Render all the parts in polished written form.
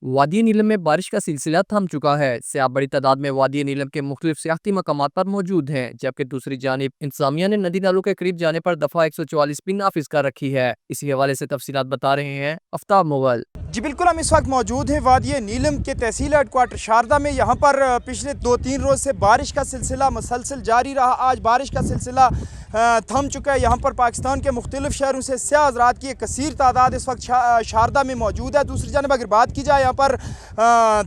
وادی نیلم میں بارش کا سلسلہ تھم چکا ہے۔ سیاح بڑی تعداد میں وادی نیلم کے مختلف سیاحتی مقامات پر موجود ہیں، جبکہ دوسری جانب انتظامیہ نے ندی نالوں کے قریب جانے پر دفعہ 144 بھی نافذ کر رکھی ہے۔ اسی حوالے سے تفصیلات بتا رہے ہیں آفتاب مغل۔ جی بالکل، ہم اس وقت موجود ہیں وادی نیلم کے تحصیل ہیڈ کوارٹر شاردہ میں۔ یہاں پر پچھلے 2-3 روز سے بارش کا سلسلہ مسلسل جاری رہا۔ آج بارش کا سلسلہ تھم چکا ہے۔ یہاں پر پاکستان کے مختلف شہروں سے سیاح حضرات کی ایک کثیر تعداد اس وقت شاردہ میں موجود ہے۔ دوسری جانب اگر بات کی جائے یہاں پر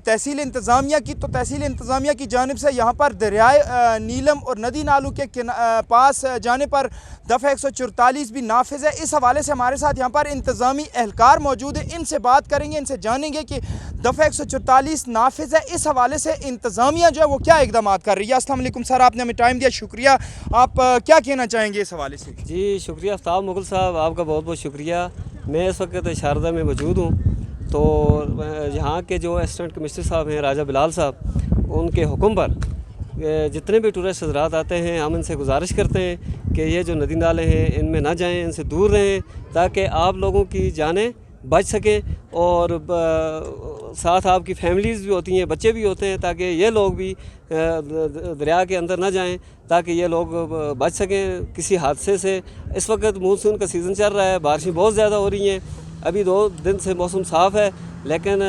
تحصیل انتظامیہ کی، تو تحصیل انتظامیہ کی جانب سے یہاں پر دریائے نیلم اور ندی نالوں کے پاس جانے پر دفعہ 144 بھی نافذ ہے۔ اس حوالے سے ہمارے ساتھ یہاں پر انتظامی اہلکار موجود ہیں، ان سے بات کریں گے، ان سے جانیں گے کہ دفعہ 144 نافذ ہے، اس حوالے سے انتظامیہ جو ہے وہ کیا اقدامات کر رہی ہے۔ السلام علیکم سر، آپ نے ہمیں ٹائم دیا، شکریہ۔ آپ کیا کہنا چاہیں گے اس حوالے سے؟ جی شکریہ آفتاب مغل صاحب، آپ کا بہت بہت شکریہ۔ میں اس وقت شاردہ میں موجود ہوں، تو یہاں کے جو اسسٹنٹ کمشنر صاحب ہیں راجہ بلال صاحب، ان کے حکم پر جتنے بھی ٹورسٹ حضرات آتے ہیں ہم ان سے گزارش کرتے ہیں کہ یہ جو ندی نالے ہیں ان میں نہ جائیں، ان سے دور رہیں، تاکہ آپ لوگوں کی جانیں بچ سکیں، اور ساتھ آپ کی فیملیز بھی ہوتی ہیں، بچے بھی ہوتے ہیں، تاکہ یہ لوگ بھی دریا کے اندر نہ جائیں، تاکہ یہ لوگ بچ سکیں کسی حادثے سے۔ اس وقت مونسون کا سیزن چل رہا ہے، بارشیں بہت زیادہ ہو رہی ہیں، ابھی 2 دن سے موسم صاف ہے، لیکن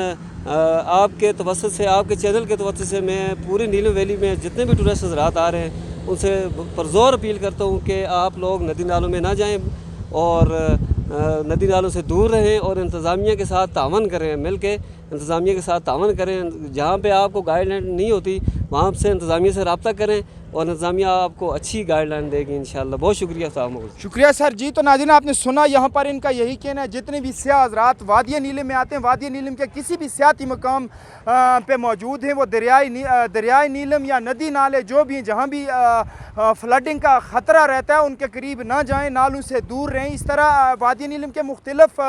آپ کے توسط سے، آپ کے چینل کے توسط سے میں پورے نیلم ویلی میں جتنے بھی ٹورسٹ حضرات آ رہے ہیں ان سے پرزور اپیل کرتا ہوں کہ آپ لوگ ندی نالوں میں نہ جائیں، اور ندی نالوں سے دور رہیں، اور انتظامیہ کے ساتھ تعاون کریں، مل کے انتظامیہ کے ساتھ تعاون کریں۔ جہاں پہ آپ کو گائیڈ لائن نہیں ہوتی وہاں سے انتظامیہ سے رابطہ کریں، اور انتظامیہ آپ کو اچھی گائیڈ لائن دے گی انشاءاللہ۔ بہت شکریہ صاحب مغل۔ شکریہ سر جی۔ تو ناظرین، آپ نے سنا یہاں پر ان کا یہی کہنا ہے، جتنے بھی سیاح حضرات وادی نیلم میں آتے ہیں، وادی نیلم کے کسی بھی سیاحتی مقام پہ موجود ہیں، وہ دریائے نیلم یا ندی نالے جو بھی ہیں، جہاں بھی فلڈنگ کا خطرہ رہتا ہے ان کے قریب نہ جائیں، نالوں سے دور رہیں۔ اس طرح وادی نیلم کے مختلف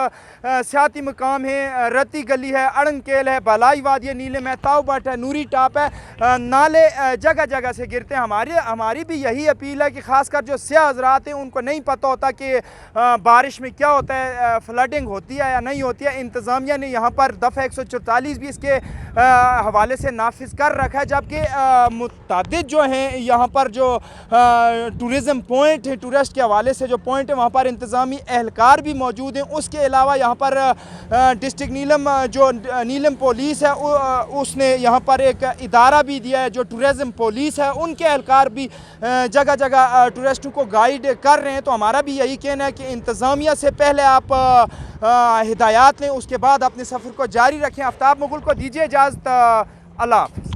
سیاحتی مقام ہیں، رتی گلی ہے، اڑنگ کیل ہے، بالائی وادی نیلم ہے، تاؤ بٹ ہے، نوری ٹاپ ہے، نالے جگہ جگہ سے گرتے ہیں۔ ہماری بھی یہی اپیل ہے کہ خاص کر جو سیاح حضرات ہیں ان کو نہیں پتہ ہوتا کہ بارش میں کیا ہوتا ہے، فلڈنگ ہوتی ہے یا نہیں ہوتی ہے۔ انتظامیہ نے یہاں پر دفعہ 144 بھی اس کے حوالے سے نافذ کر رکھا ہے، جبکہ متعدد جو ہیں یہاں پر جو ٹورزم پوائنٹ ہیں، ٹورسٹ کے حوالے سے جو پوائنٹ ہیں وہاں پر انتظامی اہلکار بھی موجود ہیں۔ اس کے علاوہ یہاں پر ڈسٹرکٹ نیلم جو نیلم پولیس ہے اس نے یہاں پر ایک ادارہ بھی دیا ہے، جو ٹورزم پولیس ہے، ان کے اہلکار بھی جگہ جگہ ٹورسٹوں کو گائیڈ کر رہے ہیں۔ تو ہمارا بھی یہی کہنا ہے کہ انتظامیہ سے پہلے آپ ہدایات لیں، اس کے بعد اپنے سفر کو جاری رکھیں۔ آفتاب مغل کو دیجیے اجازت، اللہ حافظ۔